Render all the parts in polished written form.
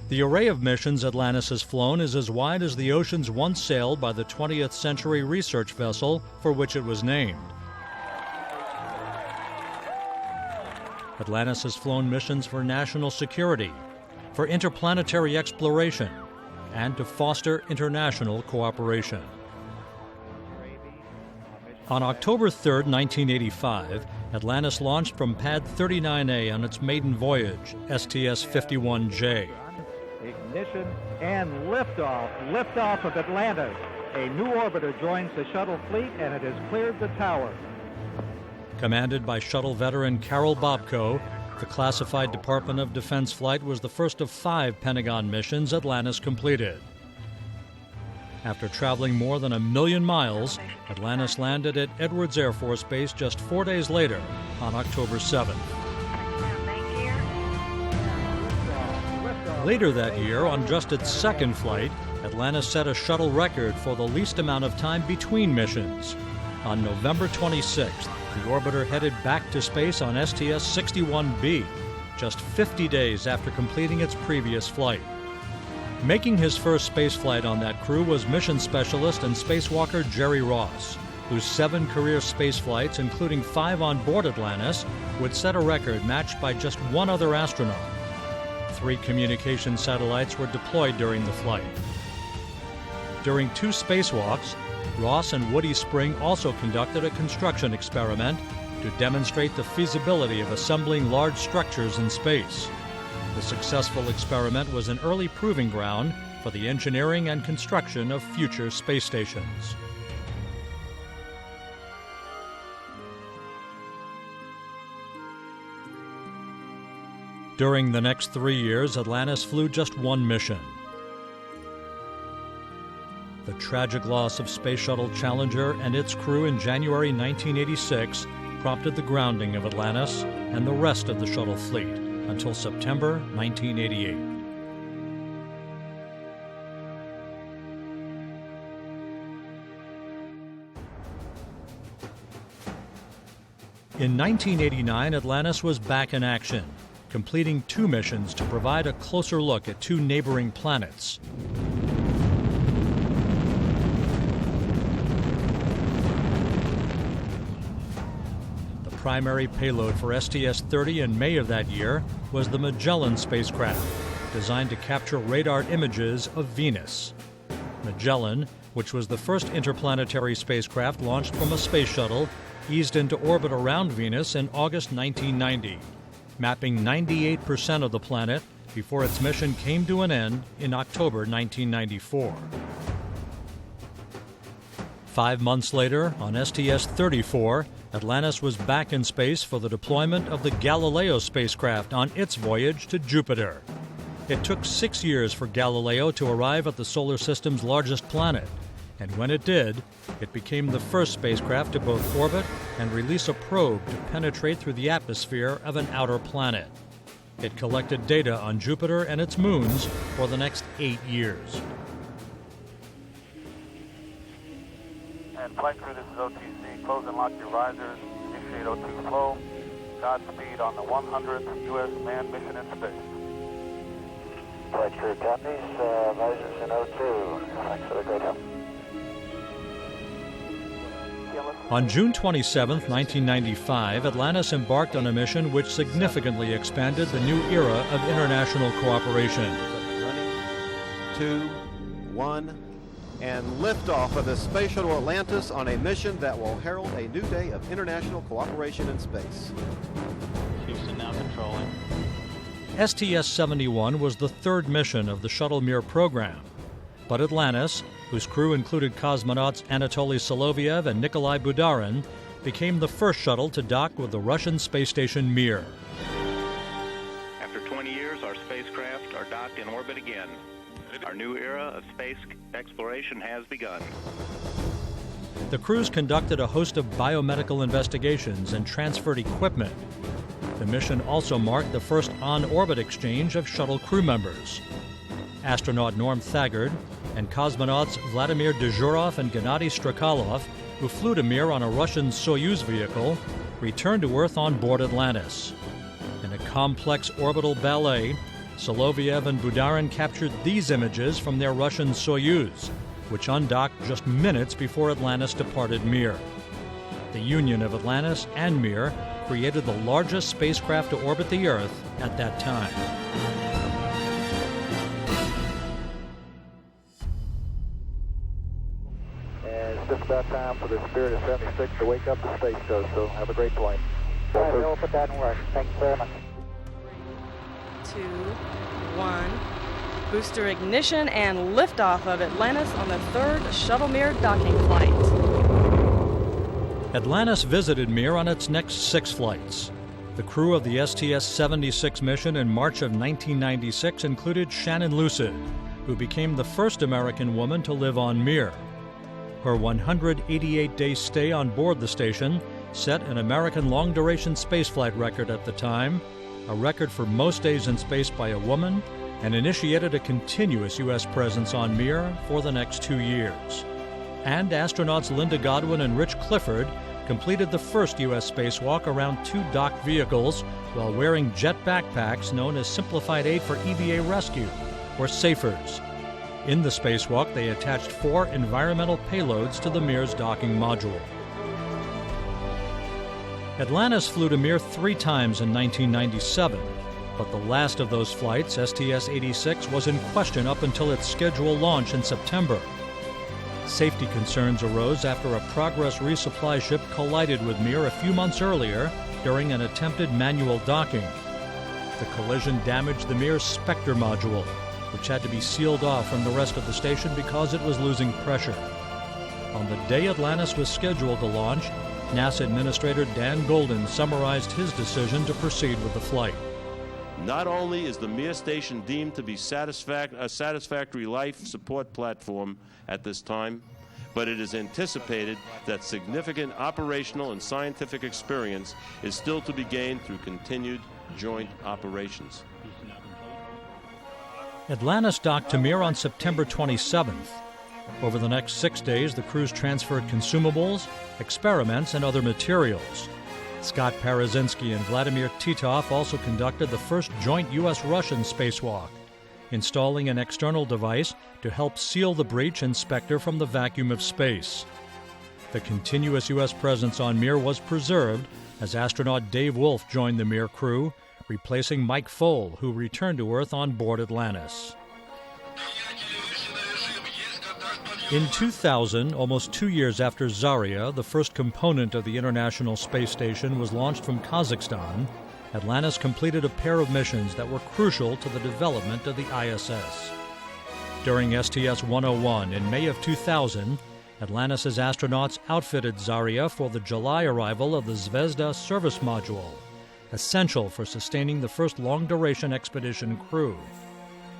The array of missions Atlantis has flown is as wide as the oceans once sailed by the 20th century research vessel for which it was named. Atlantis has flown missions for national security, for interplanetary exploration, and to foster international cooperation. On October 3, 1985, Atlantis launched from Pad 39A on its maiden voyage, STS-51J. Ignition and liftoff. Liftoff of Atlantis. A new orbiter joins the shuttle fleet, and it has cleared the tower. Commanded by shuttle veteran Carol Bobko, the classified Department of Defense flight was the first of 5 Pentagon missions Atlantis completed. After traveling more than 1 million miles, Atlantis landed at Edwards Air Force Base just 4 days later, on October 7th. Later that year, on just its second flight, Atlantis set a shuttle record for the least amount of time between missions. On November 26th, the orbiter headed back to space on STS-61B, just 50 days after completing its previous flight. Making his first spaceflight on that crew was mission specialist and spacewalker Jerry Ross, whose 7 career spaceflights, including 5 on board Atlantis, would set a record matched by just 1 other astronaut. 3 communication satellites were deployed during the flight. During 2 spacewalks, Ross and Woody Spring also conducted a construction experiment to demonstrate the feasibility of assembling large structures in space. The successful experiment was an early proving ground for the engineering and construction of future space stations. During the next 3 years, Atlantis flew just 1 mission. The tragic loss of Space Shuttle Challenger and its crew in January 1986 prompted the grounding of Atlantis and the rest of the shuttle fleet until September 1988. In 1989, Atlantis was back in action, completing 2 missions to provide a closer look at 2 neighboring planets. The primary payload for STS-30 in May of that year was the Magellan spacecraft, designed to capture radar images of Venus. Magellan, which was the first interplanetary spacecraft launched from a space shuttle, eased into orbit around Venus in August 1990, mapping 98% of the planet before its mission came to an end in October 1994. 5 months later, on STS-34, Atlantis was back in space for the deployment of the Galileo spacecraft on its voyage to Jupiter. It took 6 years for Galileo to arrive at the solar system's largest planet, and when it did, it became the first spacecraft to both orbit and release a probe to penetrate through the atmosphere of an outer planet. It collected data on Jupiter and its moons for the next 8 years. And flight crew, this is OTC. Close and lock your visors. Initiate O2 flow. Godspeed on the 100th U.S. manned mission in space. Flight crew copies. Visors in O2. Thanks for the great help. On June 27, 1995, Atlantis embarked on a mission which significantly expanded the new era of international cooperation. 2, 1, and liftoff of the Space Shuttle Atlantis on a mission that will herald a new day of international cooperation in space. Houston now controlling. STS-71 was the 3rd mission of the Shuttle Mir program, but Atlantis, whose crew included cosmonauts Anatoly Soloviev and Nikolai Budarin, became the first shuttle to dock with the Russian space station Mir. After 20 years, our spacecraft are docked in orbit again. Our new era of space exploration has begun. The crews conducted a host of biomedical investigations and transferred equipment. The mission also marked the first on-orbit exchange of shuttle crew members. Astronaut Norm Thagard and cosmonauts Vladimir Dezhurov and Gennady Strakalov, who flew to Mir on a Russian Soyuz vehicle, returned to Earth on board Atlantis. In a complex orbital ballet, Soloviev and Budarin captured these images from their Russian Soyuz, which undocked just minutes before Atlantis departed Mir. The union of Atlantis and Mir created the largest spacecraft to orbit the Earth at that time. And it's just about time for the Spirit of 76 to wake up the space coast, so have a great flight. All right, we'll put that in work. Thank you very much. 2, 1. Booster ignition and liftoff of Atlantis on the third Shuttle Mir docking flight. Atlantis visited Mir on its next 6 flights. The crew of the STS-76 mission in March of 1996 included Shannon Lucid, who became the first American woman to live on Mir. Her 188-day stay on board the station set an American long-duration spaceflight record at the time, a record for most days in space by a woman, and initiated a continuous U.S. presence on Mir for the next 2 years. And astronauts Linda Godwin and Rich Clifford completed the first U.S. spacewalk around 2 docked vehicles while wearing jet backpacks known as Simplified Aid for EVA Rescue, or SAFERS. In the spacewalk, they attached 4 environmental payloads to the Mir's docking module. Atlantis flew to Mir 3 times in 1997, but the last of those flights, STS-86, was in question up until its scheduled launch in September. Safety concerns arose after a Progress resupply ship collided with Mir a few months earlier during an attempted manual docking. The collision damaged the Mir's Spectre module, which had to be sealed off from the rest of the station because it was losing pressure. On the day Atlantis was scheduled to launch, NASA Administrator Dan Golden summarized his decision to proceed with the flight. Not only is the Mir station deemed to be a satisfactory life support platform at this time, but it is anticipated that significant operational and scientific experience is still to be gained through continued joint operations. Atlantis docked to Mir on September 27th. Over the next 6 days, the crews transferred consumables, experiments, and other materials. Scott Parazynski and Vladimir Titov also conducted the first joint U.S.-Russian spacewalk, installing an external device to help seal the breach and Spectre from the vacuum of space. The continuous U.S. presence on Mir was preserved as astronaut Dave Wolf joined the Mir crew, replacing Mike Foale, who returned to Earth on board Atlantis. In 2000, almost 2 years after Zarya, the first component of the International Space Station was launched from Kazakhstan, Atlantis completed a pair of missions that were crucial to the development of the ISS. During STS-101 in May of 2000, Atlantis' astronauts outfitted Zarya for the July arrival of the Zvezda service module, essential for sustaining the first long-duration expedition crew.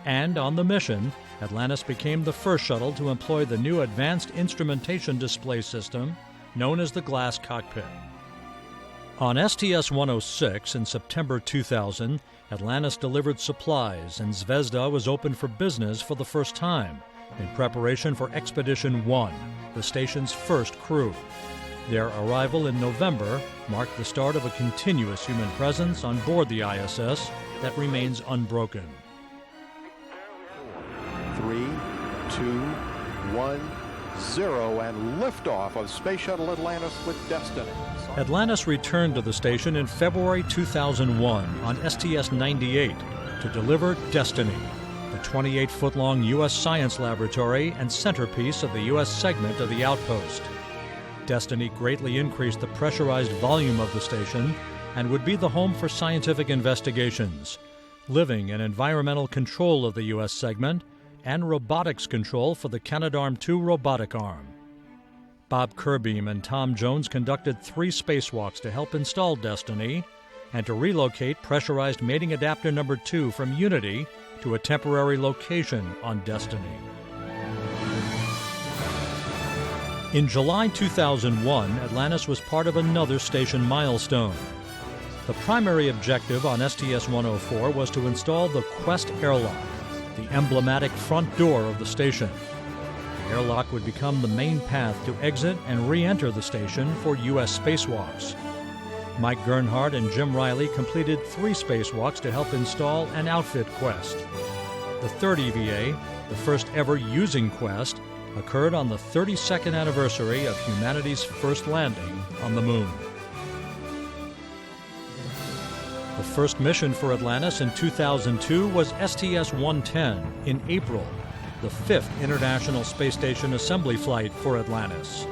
And on the mission, Atlantis became the first shuttle to employ the new Advanced Instrumentation Display System, known as the Glass Cockpit. On STS-106 in September 2000, Atlantis delivered supplies and Zvezda was opened for business for the first time, in preparation for Expedition 1, the station's first crew. Their arrival in November marked the start of a continuous human presence on board the ISS that remains unbroken. 3, 2, 1, 0, and liftoff of Space Shuttle Atlantis with Destiny. Atlantis returned to the station in February 2001 on STS-98 to deliver Destiny, the 28-foot-long U.S. science laboratory and centerpiece of the U.S. segment of the outpost. Destiny greatly increased the pressurized volume of the station and would be the home for scientific investigations, living and environmental control of the U.S. segment, and robotics control for the Canadarm2 robotic arm. Bob Kerbeam and Tom Jones conducted 3 spacewalks to help install Destiny and to relocate pressurized mating adapter number 2 from Unity to a temporary location on Destiny. In July 2001, Atlantis was part of another station milestone. The primary objective on STS-104 was to install the Quest airlock, the emblematic front door of the station. The airlock would become the main path to exit and re-enter the station for U.S. spacewalks. Mike Gernhardt and Jim Riley completed 3 spacewalks to help install and outfit Quest. The third EVA, the first ever using Quest, occurred on the 32nd anniversary of humanity's first landing on the Moon. The first mission for Atlantis in 2002 was STS-110 in April, the 5th International Space Station assembly flight for Atlantis.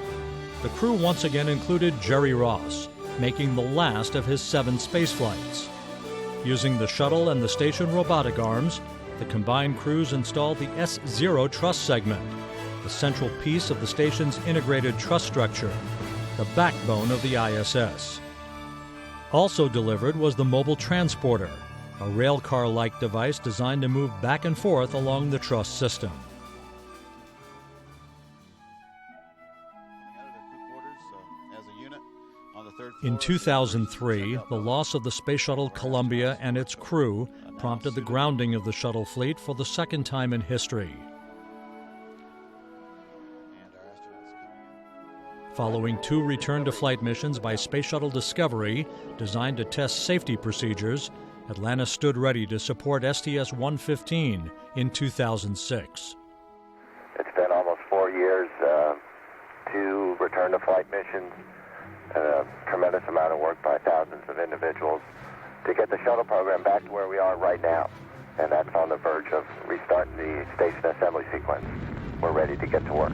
The crew once again included Jerry Ross, making the last of his 7 space flights. Using the shuttle and the station robotic arms, the combined crews installed the S0 truss segment, the central piece of the station's integrated truss structure, the backbone of the ISS. Also delivered was the mobile transporter, a railcar-like device designed to move back and forth along the truss system. In 2003, the loss of the Space Shuttle Columbia and its crew prompted the grounding of the shuttle fleet for the second time in history. Following 2 return-to-flight missions by Space Shuttle Discovery designed to test safety procedures, Atlantis stood ready to support STS-115 in 2006. It's been almost 4 years, 2 return-to-flight missions, and a tremendous amount of work by thousands of individuals to get the shuttle program back to where we are right now. And that's on the verge of restarting the station assembly sequence. We're ready to get to work.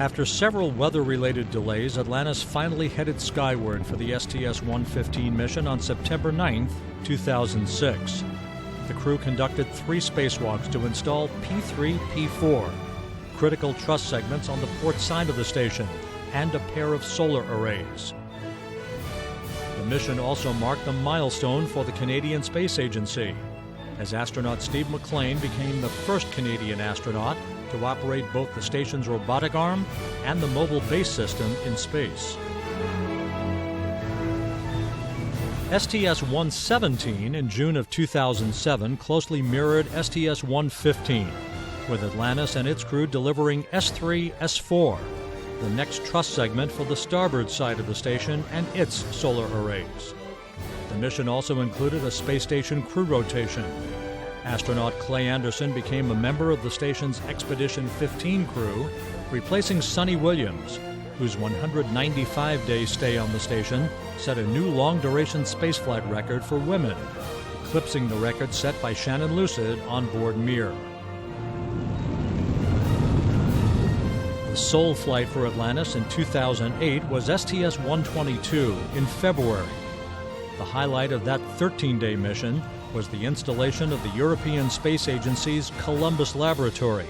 After several weather-related delays, Atlantis finally headed skyward for the STS-115 mission on September 9, 2006. The crew conducted 3 spacewalks to install P3, P4, critical truss segments on the port side of the station, and a pair of solar arrays. The mission also marked a milestone for the Canadian Space Agency, as astronaut Steve McLean became the first Canadian astronaut to operate both the station's robotic arm and the mobile base system in space. STS-117 in June of 2007 closely mirrored STS-115, with Atlantis and its crew delivering S3, S4, the next truss segment for the starboard side of the station and its solar arrays. The mission also included a space station crew rotation. Astronaut Clay Anderson became a member of the station's Expedition 15 crew, replacing Sonny Williams, whose 195-day stay on the station set a new long-duration spaceflight record for women, eclipsing the record set by Shannon Lucid on board Mir. The sole flight for Atlantis in 2008 was STS-122 in February. The highlight of that 13-day mission was the installation of the European Space Agency's Columbus Laboratory.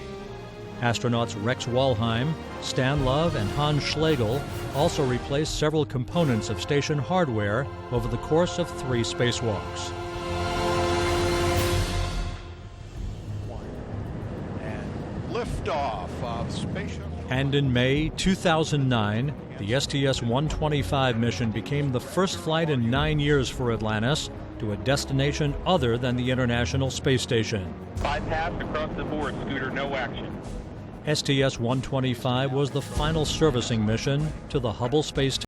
Astronauts Rex Walheim, Stan Love, and Hans Schlegel also replaced several components of station hardware over the course of 3 spacewalks. And liftoff of Space Shuttle. And in May 2009, the STS-125 mission became the first flight in 9 years for Atlantis to a destination other than the International Space Station. Bypass across the board, Scooter, no action. STS-125 was the final servicing mission to the Hubble Space Telescope.